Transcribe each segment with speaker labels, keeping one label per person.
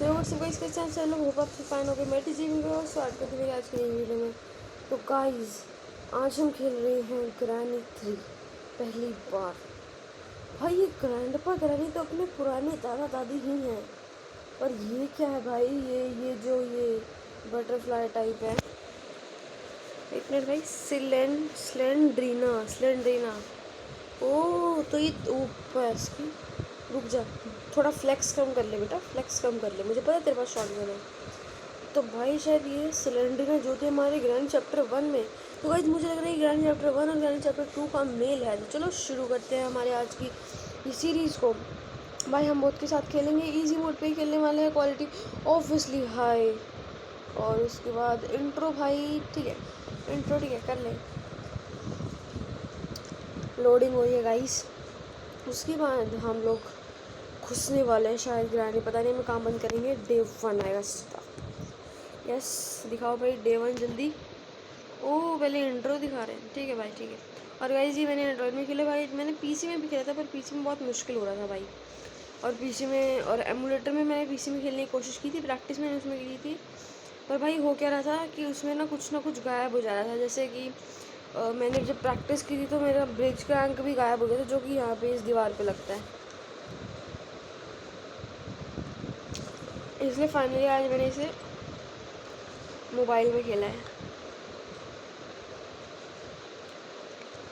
Speaker 1: So guys कैसे हैं लोग, होप आप सब फाइन हो गए। मैं टी जी वीडियो स्टार्ट करते हैं आज की नई वीडियो में। तो गाइस आज हम खेल रहे हैं ग्रैनी 3 पहली बार। भाई ये ग्रैंडपा ग्रैनी तो अपने पुराने दादा दादी ही हैं, पर ये क्या है भाई, ये जो ये बटरफ्लाई टाइप है। एक मिनट भाई, स्लेंड्रीना स्लेंड्रीना। ओ तो ये ऊपर इसकी, रुक जा, थोड़ा फ्लेक्स कम कर ले बेटा, फ्लेक्स कम कर ले, मुझे पता है तेरे पास शॉटगन है। तो भाई शायद ये सिलेंडर जो थे हमारे ग्रैंड चैप्टर 1 में। तो गाइस मुझे लग रहा है ग्रैंड चैप्टर 1 और ग्रैंड चैप्टर 2 का मेल है। तो चलो शुरू करते हैं हमारे आज की इस सीरीज़ को। भाई हम बोथ के साथ खेलेंगे, इजी मोड पे ही खेलने वाले हैं, क्वालिटी ऑब्वियसली हाई। और उसके बाद इंट्रो भाई ठीक है, इंट्रो ठीक है कर ले। लोडिंग हो रही है गाइस। उसके बाद हम लोग घुसने वाले हैं शायद ग्रैंड, पता नहीं, मैं काम बंद करेंगे। डे 1 आएगा सीधा। यस दिखाओ भाई डे 1 जल्दी। ओह पहले इंट्रो दिखा रहे हैं, ठीक है भाई ठीक है। और गाइस जी मैंने एंड्रॉइड में खेला भाई, मैंने पीसी में भी खेला था, पर पीसी में बहुत मुश्किल हो रहा था भाई। और पीसी में और एमुलेटर में मैंने पीसी में खेलने की कोशिश की थी, प्रैक्टिस मैंने उसमें की थी। पर भाई हो क्या रहा था कि उसमें ना कुछ गायब हो जा रहा था। जैसे कि मैंने जब प्रैक्टिस की थी तो मेरा ब्रिज का अंक भी गायब हो गया था, जो कि यहाँ पे इस दीवार पे लगता है। इसलिए फाइनली आज मैंने इसे मोबाइल में खेला है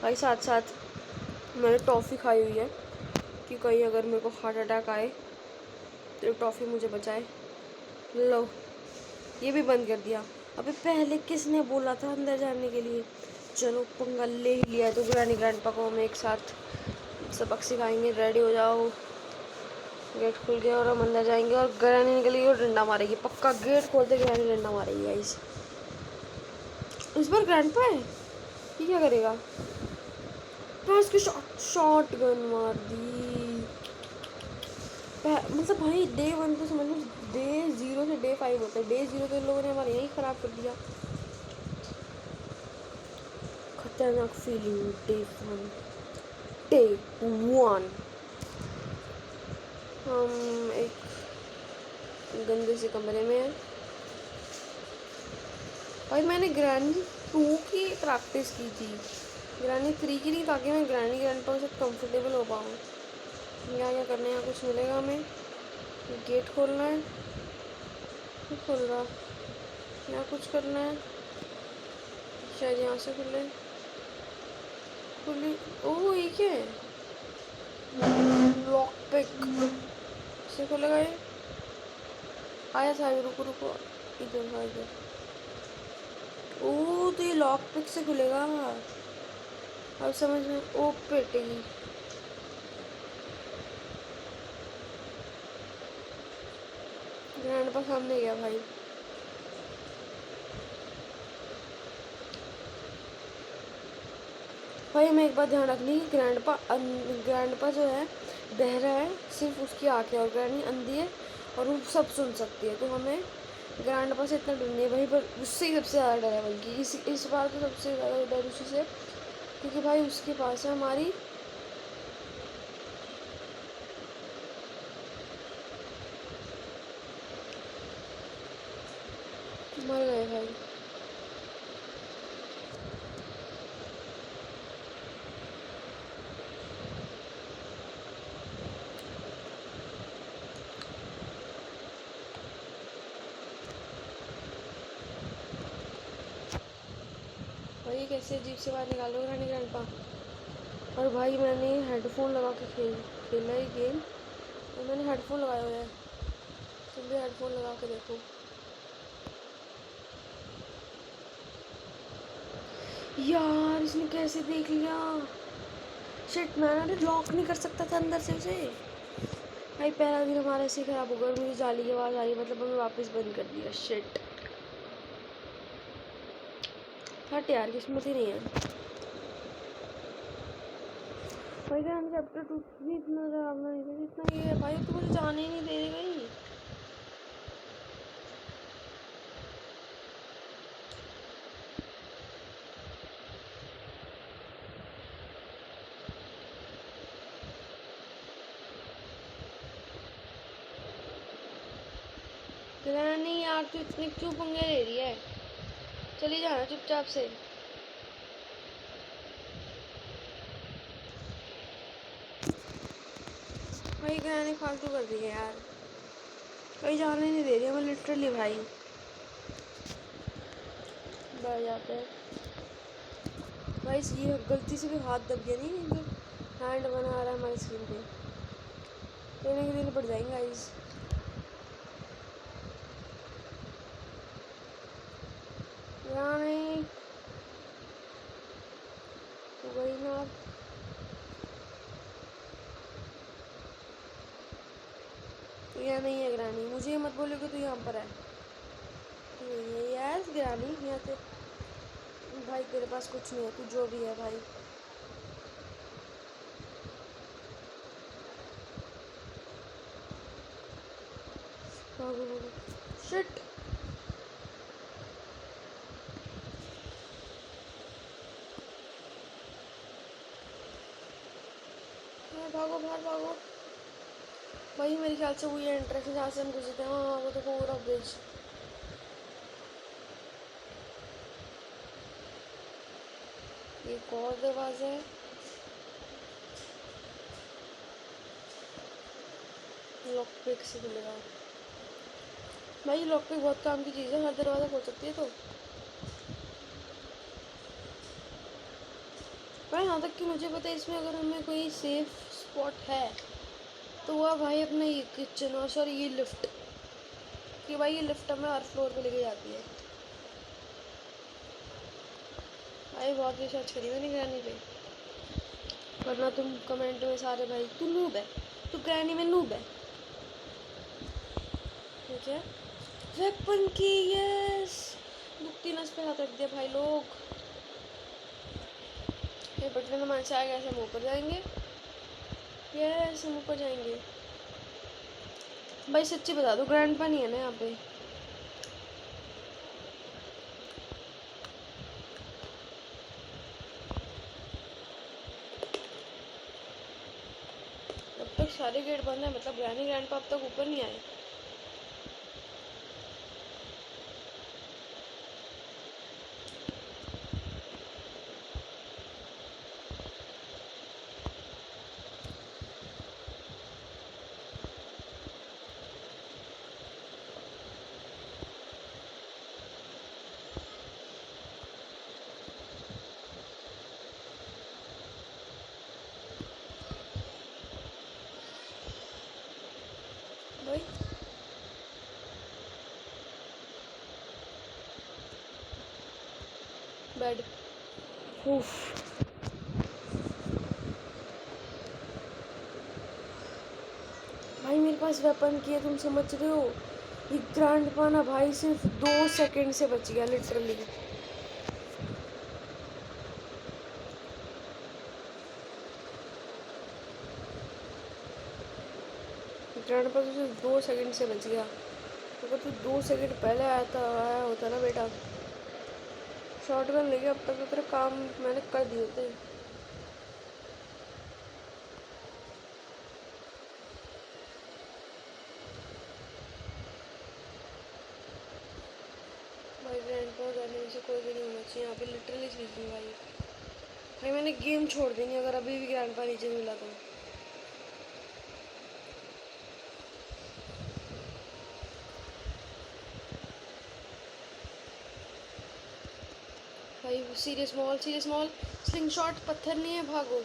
Speaker 1: भाई। साथ साथ मैंने टॉफ़ी खाई हुई है कि कहीं अगर मेरे को हार्ट अटैक आए तो टॉफ़ी मुझे बचाए। लो ये भी बंद कर दिया। अबे पहले किसने बोला था अंदर जाने के लिए। चलो पंगा ले ही लिया, तो ग्रैनी ग्रैंडपा को हम एक साथ सबक सिखाएंगे। रेडी हो जाओ, गेट खुल गया और हम अंदर जाएंगे और ग्रैनी निकलेगी और डंडा मारेगी। पक्का गेट खोलते ग्रैनी डंडा मारेगी गाइस। इस बार ग्रैंडपा है, ये क्या करेगा। तो इसकी शॉट गन मार दी। मतलब भाई डे 1 तो समझ लो, डे 0 से डे 5 होता है। डे 0 तो इन लोगों ने हमारे यही ख़राब कर दिया। खतरनाक फीलिंग। डे 1 हम एक गंदे से कमरे में हैं भाई। मैंने ग्रैनी 2 की प्रैक्टिस की थी, ग्रैनी 3 की नहीं, ताकि मैं ग्रैनी ग्रैंडपा के साथ कंफर्टेबल हो पाऊँ। क्या क्या करना है, यहाँ कुछ मिलेगा हमें। गेट खोलना है, नहीं खोल रहा। यहाँ कुछ करना है, शायद यहाँ से खुले। खुली। ओह ये क्या है, लॉक पिक से खुलेगा ये। आया था, रुको रुको, इधर था इधर। ओह तो ये लॉक पिक से खुलेगा, अब समझ में। ओ पेटेगी। ग्रैंडपा सामने गया भाई। भाई हमें एक बात ध्यान रखनी है, ग्रैंडपा जो है बहरा है, सिर्फ उसकी आँखें, और ग्रैनी अंधी है और वो सब सुन सकती है। तो हमें ग्रैंडपा से इतना डर नहीं है भाई, पर उससे ही सबसे ज़्यादा डर है। बल्कि इस बार तो सबसे ज़्यादा डर उसी से, क्योंकि भाई उसके पास है हमारी मर गए भाई। भाई कैसे अजीब से बात निकालो ग्रैनी ग्रैंडपा। और भाई मैंने हेडफोन लगा के खेला है गेम, और मैंने हेडफोन लगाया हुआ है। तुम भी हेडफोन लगा के देखो। यार इसने कैसे देख लिया। शिट, मैंने लॉक नहीं कर सकता था अंदर से उसे। भाई पहला दिन हमारा ऐसे ख़राब हो गया और मुझे जाली की आवाज़ आ रही, मतलब हमें वापस बंद कर दिया। शिट हट यार, किस्मत ही नहीं है। भाई चैप्टर 2 भी इतना डरावना नहीं था जितना ये है भाई। तो मुझे जाने ही नहीं दे रही गई। ग्रैनी यार तू इतने क्यों पंगे ले रही है? चली जाना चुपचाप से। भाई ग्रैनी फालतू कर रही है यार, कहीं जाने नहीं दे रही है मैं लिटरली भाई। बैठ जाते हैं भाई, ये गलती से भी हाथ दब गया नहीं, जो हैंड बना आ रहा है हमारी स्क्रीन पे, लेने के लिए पड़ जाएंगे गाइस। यहाँ नहीं तो वही ना, तो यहाँ नहीं है ग्रानी, मुझे मत बोलो कि तू यहाँ पर है। तो ये यस ग्रानी यहाँ से, भाई तेरे पास कुछ नहीं है, तू जो भी है भाई। भागो भागो, शिट। भागो बाहर भागो भाई, मेरे ख्याल से वही एंट्रेंस है जहाँ से हम गुजरते हैं। हाँ वो तो पूरा ब्रिज। एक और दरवाजा है, लॉक पिक से मिलेगा भाई। लॉक पिक बहुत काम की चीज़ है, हर दरवाज़ा खोल सकती है। तो भाई यहाँ तक कि मुझे पता है इसमें अगर हमें कोई सेफ स्पॉट है तो वह भाई अपना ये किचन, और सॉरी ये लिफ्ट, कि भाई ये लिफ्ट हमें हर फ्लोर पे लेके जाती है। भाई बहुत रिसर्च करी मैंने ग्रैनी पे, वरना तुम कमेंट में सारे भाई तू नूब है, तू ग्रैनी में नूब है। ठीक है, वेपन की यस, दुखती नस पे हाथ रख दिया भाई लोग। ये बटन तो मान से आएगा, ऐसे हम ऊपर जाएंगे। यस हम ऊपर जाएंगे। भाई सच्ची बता दो, ग्रैंड पा नहीं है ना यहाँ पे। अब तक सारे गेट बंद है, मतलब ग्रैनी ग्रैंड पा अब तक ऊपर नहीं आए। भाई बेड, उफ भाई मेरे पास वेपन की है, तुम समझ रहे हो। ये ग्रैंड पाना भाई सिर्फ 2 सेकंड से बच गया लिटरली। ग्रैंड पा तो सिर्फ 2 सेकंड से बच गया। अगर तू 2 सेकंड पहले आया होता ना बेटा, शॉटगन लेके अब तक तो तेरा काम मैंने कर दिए होते। भाई ग्रैंड पा करने में से कोई भी नहीं होना चाहिए यहाँ पे, लिटरली स्पीकिंग भाई। भाई मैंने गेम छोड़ दी नहीं अगर अभी भी ग्रैंड पा नीचे मिला तो। भाई serious mall, serious mall, sling shot, पत्थर नहीं है, भागो।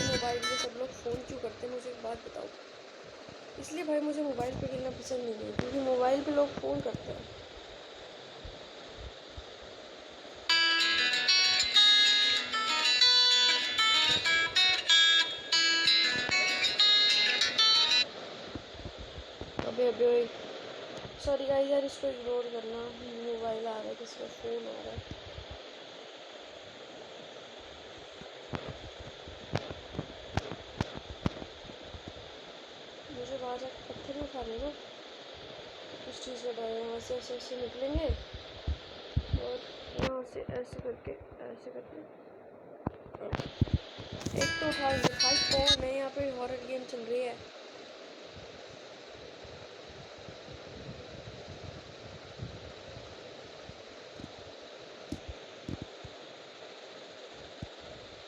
Speaker 1: मोबाइल पे सब लोग फ़ोन क्यों करते हैं, मुझे एक बात बताओ। इसलिए भाई मुझे मोबाइल पे खेलना पसंद नहीं है, क्योंकि मोबाइल पे लोग फ़ोन करते हैं। अबे अबे, सॉरी गाइस यार, इसको इग्नोर करना, मोबाइल आ रहा है, किसी का फ़ोन आ रहा है। मुझे बाहर जाकर पत्थर नहीं उठाने ना, उस चीज़ का डर है। यहाँ से ऐसे ऐसे निकलेंगे और यहाँ से ऐसे करके एक तो उठाओ भाई, कौन है यहाँ पे? हॉरर गेम चल रही है।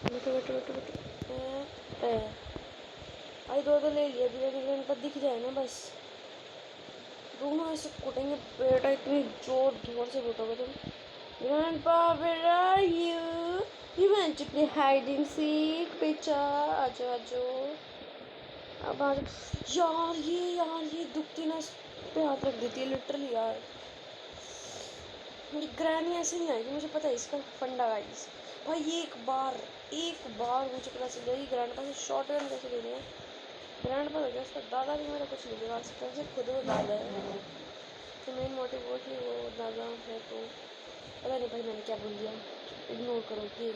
Speaker 1: बैठो बैठो बैठो बैठो। भाई दो तो ले लिया, धीरे धीरे इनका दिख जाए ना बस। दोनों ऐसे कुटेंगे बेटा, इतनी जोर जोर से कूटोगे तुम। Grandpa, where are you? You want to play hide and seek, बेचा? आजो आजो। अब आ यार ये दुखती ना पे हाथ रख देती है लिटरली यार। मेरी ग्रैनी ऐसे नहीं आएगी, मुझे पता है इसका फंडा गाइस। भाई एक बार मुझे पता चल जाएगी ग्रैंडपा से शॉर्ट गन कैसे लेनी है। ग्रैंडपा हो गया, उसका दादा भी मेरा कुछ नहीं बिगाड़ सकता, उसे खुद वो दादा है। तो मेन मोटिव वो कि वो दादा है, तो पता नहीं भाई मैंने क्या बोल दिया, इग्नोर करो ये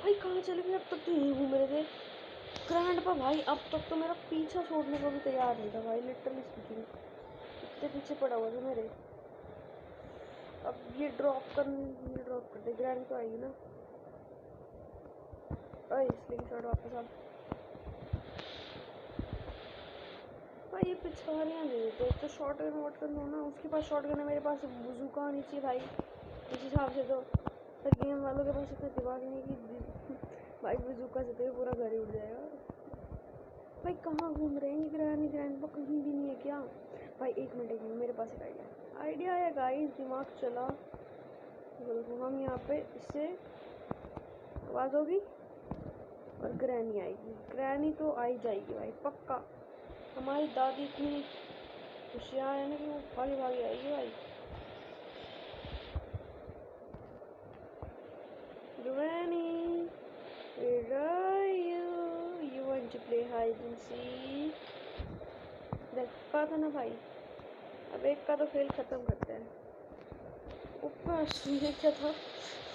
Speaker 1: भाई कहाँ चले गए? अब तक तो यहीं घूम रहे थे ग्रैंडपा भाई, अब तक तो मेरा पीछा छोड़ने को भी तैयार नहीं था भाई, लिटरली स्पीकिंग इतने पीछे पड़ा हुआ था मेरे। अब ये ड्रॉप कर दे, ग्रैंड तो आएगी ना। अरे स्लिंग शॉट वापस आ भाई, ये पिछवाड़ियाँ दे देते। एक तो शॉर्ट गन वॉट गन हो ना, उसके पास शॉर्ट गन है, मेरे पास बूजूका आनी चाहिए भाई इस हिसाब से। तो गेम वालों के पास इतना दिमाग नहीं कि भाई बूजूका से तो ये पूरा घर ही उड़ जाएगा। भाई कहाँ घूम रहे हैं ये ग्रैंड पर? कहीं भी नहीं है क्या भाई? एक मिनट मेरे पास एक आइडिया है गाइस, दिमाग चला। हम यहाँ पे इससे आवाज़ होगी और ग्रैनी आएगी। ग्रैनी तो आ ही जाएगी भाई पक्का। हमारी दादी इतनी होशियार है ना कि वो भागी भागी आएगी भाई। Granny, where are you? You want to play hide and seek? देखा था ना भाई, अब एक का तो खेल खत्म करते हैं। ऊपर ये क्या था?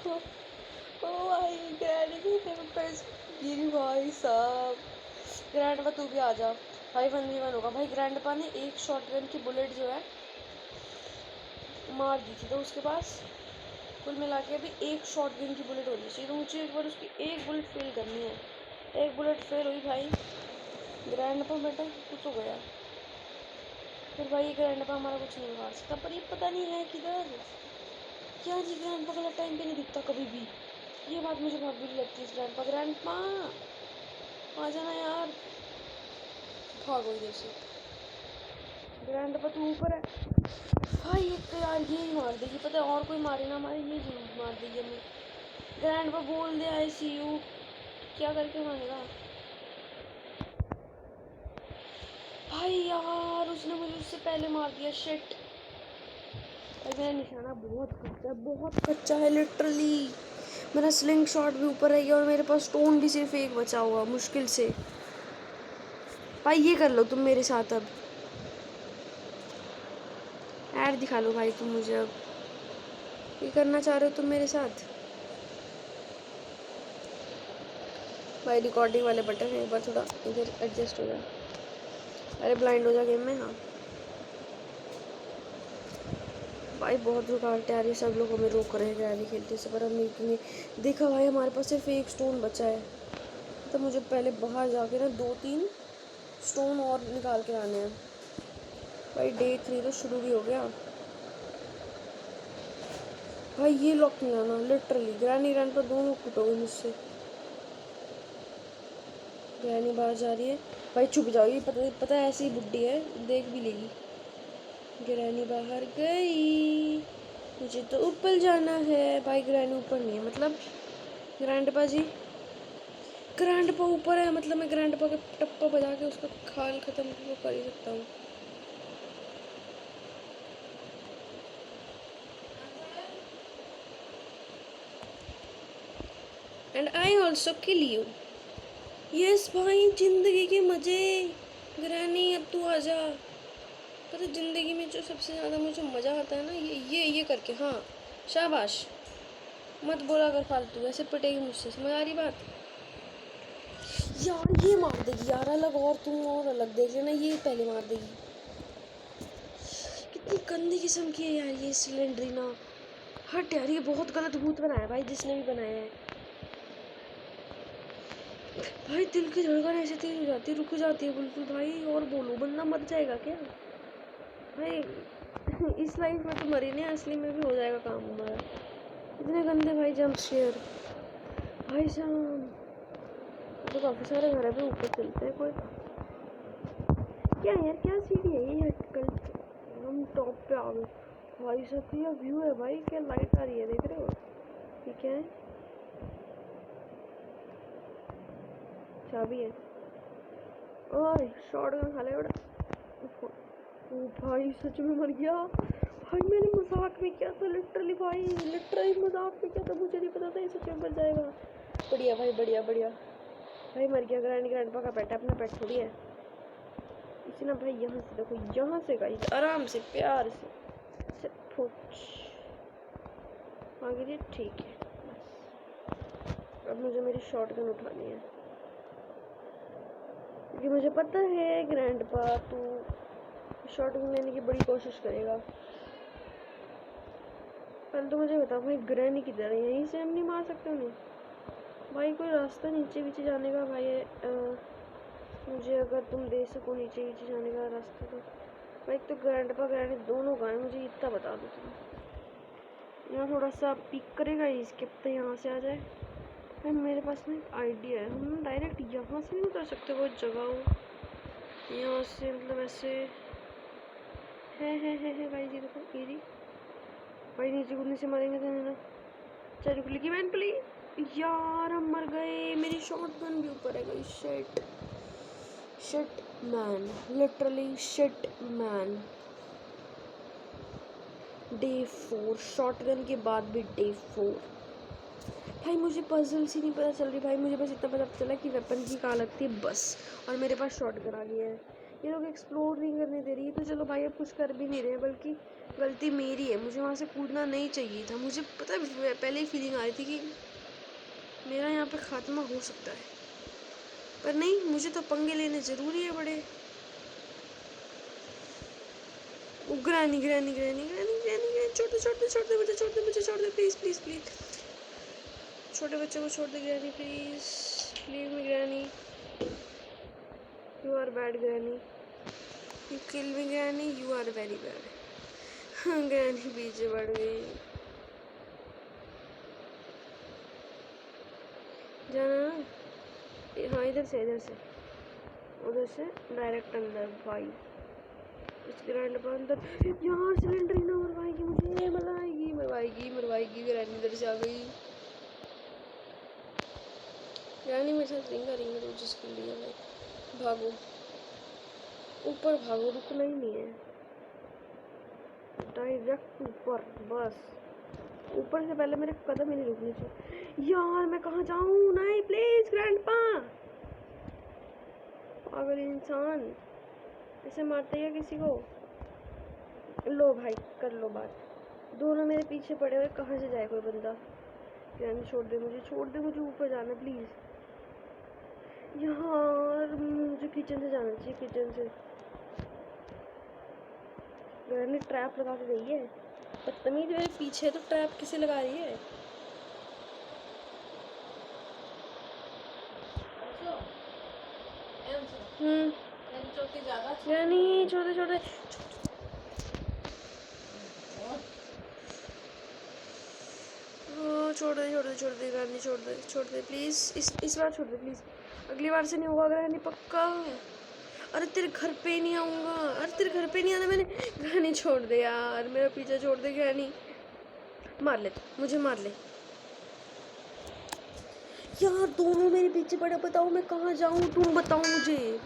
Speaker 1: ओ भाई ग्रैनी के ऊपर गिरी भाई साहब। ग्रैंडपा तू भी आ जा भाई, 1v1 होगा भाई। ग्रैंडपा ने एक शॉटगन की बुलेट जो है मार दी थी, तो उसके पास कुल मिला के अभी एक शॉटगन की बुलेट होनी चाहिए। तो मुझे एक बार उसकी एक बुलेट फेल करनी है। एक बुलेट फेल हुई भाई, ग्रैंडपा बेटा तू तो गया। फिर भाई ग्रैंडपा हमारा कुछ नहीं मार सकता, पर ये पता नहीं है किधर। क्या जी ग्रैंडपा गलत टाइम पे नहीं दिखता कभी भी, ये बात मुझे बहुत बुरी लगती है। ग्रैंडपा आ जाना यार, भागो इधर से। ग्रैंडपा तू ऊपर है भाई। एक तो यार ये ही मार देगी, पता है और कोई मारे ना मारे, ये जरूर मार देगी हमें। ग्रैंडपा बोल दे आई सी यू, क्या करके मारेगा भाई? यार उसने मुझे उससे पहले मार दिया, शिट। भाई मेरा निशाना बहुत कच्चा है लिटरली। मेरा स्लिंग शॉट भी ऊपर है और मेरे पास स्टोन भी सिर्फ एक बचा हुआ मुश्किल से। भाई ये कर लो तुम मेरे साथ, अब ऐड दिखा लो भाई तुम मुझे। अब ये करना चाह रहे हो तुम मेरे साथ भाई? रिकॉर्डिंग वाले बटन एक बार थोड़ा इधर एडजस्ट हो जाए। अरे ब्लाइंड हो जा गेम में ना भाई, बहुत रुकावटें आ रही है। सब लोग हमें रोक रहे हैं ग्रैनी खेलते से, पर हम नहीं देखा भाई। हमारे पास सिर्फ एक स्टोन बचा है, तो मुझे पहले बाहर जाके ना 2-3 स्टोन और निकाल के आने हैं भाई। डे 3 तो शुरू भी हो गया भाई। ये लॉक नहीं आना लिटरली। ग्रैनी पर दोनों कुटोगे मुझसे। ग्रैनी बाहर जा रही है भाई, छुप जाओ। ये पता है ऐसी बुड्ढी है, देख भी लेगी। ग्रैनी बाहर गई, मुझे तो ऊपर जाना है भाई। ग्रैनी ऊपर नहीं है मतलब ग्रैंडपा जी, ग्रैंडपा ऊपर है मतलब मैं ग्रैंडपा के टप्पा बजा के उसका खाल खत्म तो कर ही सकता हूँ। And I also kill you. Yes भाई, जिंदगी के मजे। ग्रैनी अब तू आ जा। पता जिंदगी में जो सबसे ज़्यादा मुझे मज़ा आता है ना, ये करके। हाँ शाबाश, मत बोला अगर फालतू, ऐसे पिटेगी मुझसे, समझ आ रही बात? यार ये मार देगी यार, अलग और तुम और अलग देख लेना, ये पहले मार देगी। कितनी गंदी किस्म की है यार ये सिलेंड्रीना। हट यार, ये बहुत गलत भूत बनाया भाई जिसने भी बनाया है भाई। दिल की धड़कन ऐसे तेज हो जाती है, रुक जाती है बिल्कुल भाई। और बोलो, बंदा मर जाएगा क्या भाई? इस लाइफ में तो मरी नहीं, असली में भी हो जाएगा काम हमारा। इतने गंदे भाई जंप शेयर भाई साहब। तो काफी सारे घर पे ऊपर चलते हैं। कोई क्या यार, क्या सीढ़ी है ये कल? हम टॉप पे आ गए भाई साहब। क्या व्यू है भाई, क्या लाइट आ रही है, देख रहे हो? ये क्या है? चाबी है। ओए शॉटगन खा ले बड़ा। ओ भाई सच में मर गया भाई। मैंने मजाक में किया था लिटरली भाई, लिटरली मजाक में किया था। मुझे नहीं पता था ये सच में मर जाएगा। बढ़िया भाई, बढ़िया बढ़िया भाई। मर गया। ग्रैंडपा का पेट है, अपना पेट थोड़ी है। इसे ना भाई यहाँ से देखो, यहाँ से गाइस आराम से प्यार से फुच आगे। ठीक है बस। अब मुझे मेरी शॉटगन उठानी है क्योंकि मुझे पता है ग्रैंडपा तो शॉटगन लेने की बड़ी कोशिश करेगा। पहले तो मुझे बता भाई, ग्रैनी किधर है? यहीं से हम नहीं मार सकते उन्हें भाई? कोई रास्ता नीचे नीचे जाने का भाई? मुझे अगर तुम दे सको नीचे नीचे जाने का रास्ता तो भाई। तो ग्रैंडपा ग्रैनी दोनों गाय, मुझे इतना बता दो तुम। यहाँ थोड़ा सा पिक करेगा इसके पत्ते, यहाँ से आ जाए भाई। मेरे पास ना एक आइडिया है, हम डायरेक्ट यहाँ से नहीं उतर सकते? कोई जगह हो यहाँ से, मतलब ऐसे है भाई जी। देखो ये भाई, नीचे कूदने से मारेंगे तो ना। चल की मैन प्लीज। यार हम मर गए, मेरी शॉटगन भी ऊपर है गई। Shit shit man, literally shit man. Day 4 shotgun के बाद भी डे 4 भाई। मुझे पजल्स ही नहीं पता चल रही भाई। मुझे बस इतना पता चला कि वेपन की कहाँ लगती है बस, और मेरे पास शॉटगन आ गया है। ये लोग एक्सप्लोर नहीं करने दे रही है तो चलो भाई, अब कुछ कर भी नहीं रहे, बल्कि गलती मेरी है। मुझे वहाँ से कूदना नहीं चाहिए था। मुझे पता है, पहले ही फीलिंग आ रही थी कि मेरा यहाँ पे खात्मा हो सकता है, पर नहीं, मुझे तो पंगे लेने ज़रूरी है बड़े। Granny granny granny granny granny granny, छोड़ दे छोड़ दे छोड़ दे मुझे, छोड़ दे मुझे, छोड़ दे प्लीज़ प्लीज़ प्लीज़। छोटे बच्चे को छोड़ दे granny, please leave me granny. You are bad granny, you kill me granny, you are very bad. हाँ ग्रैनी पीछे बढ़ गई। जाना हाँ, इधर से उधर से डायरेक्ट अंदर भाई। इस ग्रैंड पर अंदर यहाँ सिलेंडर ही ना मरवाएगी मुझे, मरवाएगी मरवाएगी मरवाएगी। ग्रैनी इधर से आ गई। ग्रैनी मेरे साथ रिंग तो जिसके लिए भाई भागो, ऊपर भागो, रुकना ही नहीं है, डायरेक्ट ऊपर बस। ऊपर से पहले मेरे कदम ही नहीं रुकने चाहिए। यार मैं कहाँ जाऊँ? नहीं प्लीज ग्रैंडपा, पागल इंसान ऐसे मारते है किसी को? लो भाई कर लो बात। दोनों मेरे पीछे पड़े हुए, कहाँ से जाए कोई बंदा? यार छोड़ दे मुझे, छोड़ दे मुझे, ऊपर जाना प्लीज। यार मुझे किचन से जाना चाहिए, किचन से। मैंने ट्रैप लगा के गई है, बदतमीज। मेरे पीछे तो ट्रैप किसे लगा रही है? नहीं छोड़ दे छोड़ दे रानी, छोड़ दे प्लीज। इस बार छोड़ दे प्लीज, अगली बार से नहीं होगा रानी, पक्का। अरे तेरे घर पे नहीं आऊँगा, अरे तेरे घर पे नहीं आना मैंने। रानी छोड़ दे यार, मेरा पीछा छोड़ दे रानी। मार ले, मुझे मार ले यार। दोनों मेरे पीछे पड़े, बताओ मैं कहाँ जाऊँ? तुम बताओ मुझे,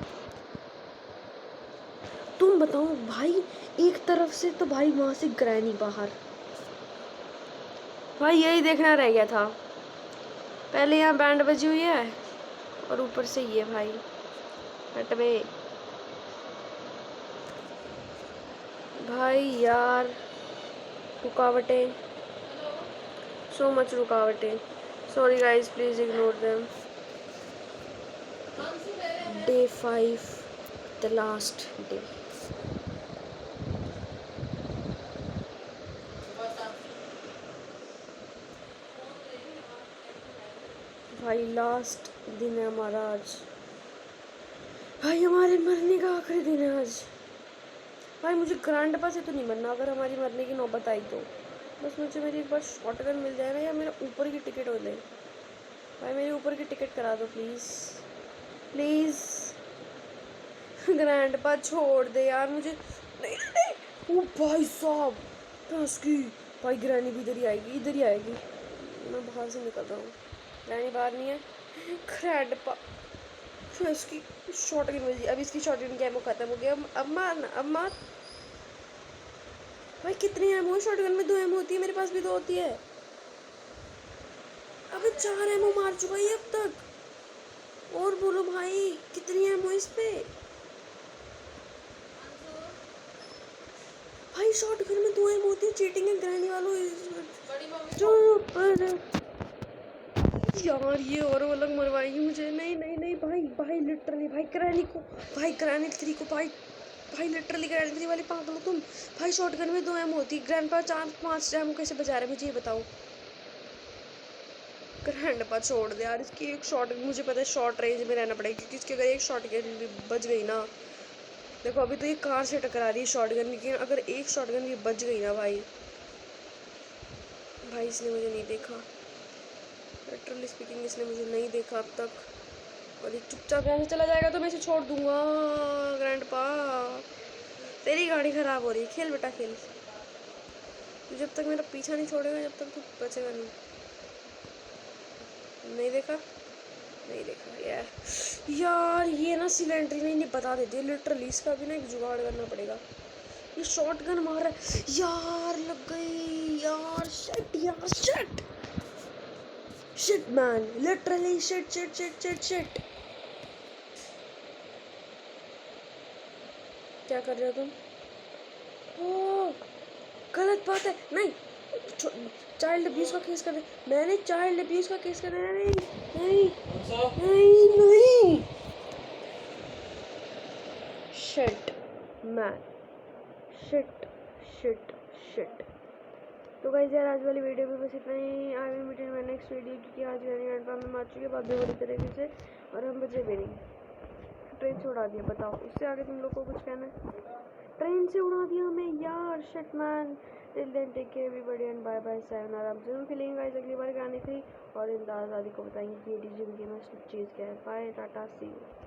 Speaker 1: तुम बताओ भाई। एक तरफ से तो भाई वहाँ से ग्रैनी बाहर, भाई यही देखना रह गया था। पहले यहाँ बैंड बजी हुई है और ऊपर से ये भाई हट बे भाई। यार रुकावटें, सो मच रुकावटें। Sorry guys, please ignore them. Day 5 the last day. भाई लास्ट दिन है हमारा आज। भाई हमारे मरने का आखिरी दिन है आज। भाई मुझे ग्रैंडपा से तो नहीं मरना, अगर हमारी मरने की नौबत आई तो बस मुझे मेरी एक बार शॉटगन मिल जाए ना, या मेरा ऊपर की टिकट हो जाए। भाई मेरी ऊपर की टिकट करा दो प्लीज़ प्लीज़। ग्रैंडपा छोड़ दे यार मुझे। नहीं नहीं, ओ भाई साहब की। भाई ग्रैनी भी इधर ही आएगी, इधर ही आएगी। मैं बाहर से निकल रहा हूँ, ग्रैनी बाहर नहीं है। ग्रैंडपा फिर इसकी शॉटगन मिल गई। अब इसकी शॉटगन की एमो खत्म हो गया। अब मार, अब मार। भाई कितनी एमो है शॉटगन में? 2 एमो होती है, मेरे पास भी 2 होती है। अबे 4 एमो मार चुका है अब तक। और बोलो भाई कितनी एमो इस पे? भाई शॉटगन में 2 एमो होती है, चीटिंग है ग्रैनी वालों। चुप यार, ये और अलग मरवाएगी मुझे। नहीं नहीं नहीं भाई, भाई लिटरली भाई ग्रैनी को, भाई ग्रैनी 3 को, भाई भाई लिटरली ग्रैनी 3 वाली पागल हो तुम। भाई शॉटगन में 2 एमो होती है, ग्रैंडपा 4-5 एमो कैसे बचा रहे मुझे ये बताओ। ग्रैंडपा छोड़ दे यार, इसकी एक शॉट, मुझे पता है शॉर्ट रेंज में रहना पड़ेगा, क्योंकि इसकी अगर एक शॉट भी बच गई ना, देखो अभी तो ये कार से टकरा रही है शॉटगन, लेकिन अगर एक शॉटगन भी बच गई ना भाई, भाई इसने मुझे नहीं देखा। लिटरली स्पीकिंग इसने मुझे नहीं देखा अब तक, और ये चुपचाप यहाँ से चला जाएगा तो मैं इसे छोड़ दूंगा। ग्रैंडपा तेरी गाड़ी खराब हो रही है, खेल बेटा खेल। तू जब तक मेरा पीछा नहीं छोड़ेगा, जब तक तू बचेगा नहीं। नहीं देखा, नहीं देखा यार। यार ये ना सिलेंडर नहीं बता देते लिटरली, इसका भी ना एक जुगाड़ करना पड़ेगा। ये शॉटगन मार रहा है यार, लग गई यार। शिट यार, shit shit man, literally shit shit shit shit shit. क्या कर रहे हो तुम? ओ गलत बात है, नहीं। चाइल्ड अब्यूज का केस कर दे। मैंने चाइल्ड अब्यूज का केस कर दिया। नहीं नहीं नहीं नहीं। Shit man, shit shit shit. तो गाइस यार आज वाली वीडियो में बस इतना ही। I will meet in my next video, क्योंकि आज मेरी हैंडपम्प में मार चुकी है बहुत बुरी तरीके से, और हम बचे भी नहीं। ट्रेन से उड़ा दिया, बताओ इससे आगे तुम लोग को कुछ कहना है? ट्रेन से उड़ा दिया हमें यार, shit man. Till then take care everybody and bye bye, sayonara. हम जरूर खेलेंगे गाइस अगली बार गाने थी, और इन दादा दादी को बताएंगे कि ये डीजे की मस्त चीज़ क्या है। Bye, tata, see you.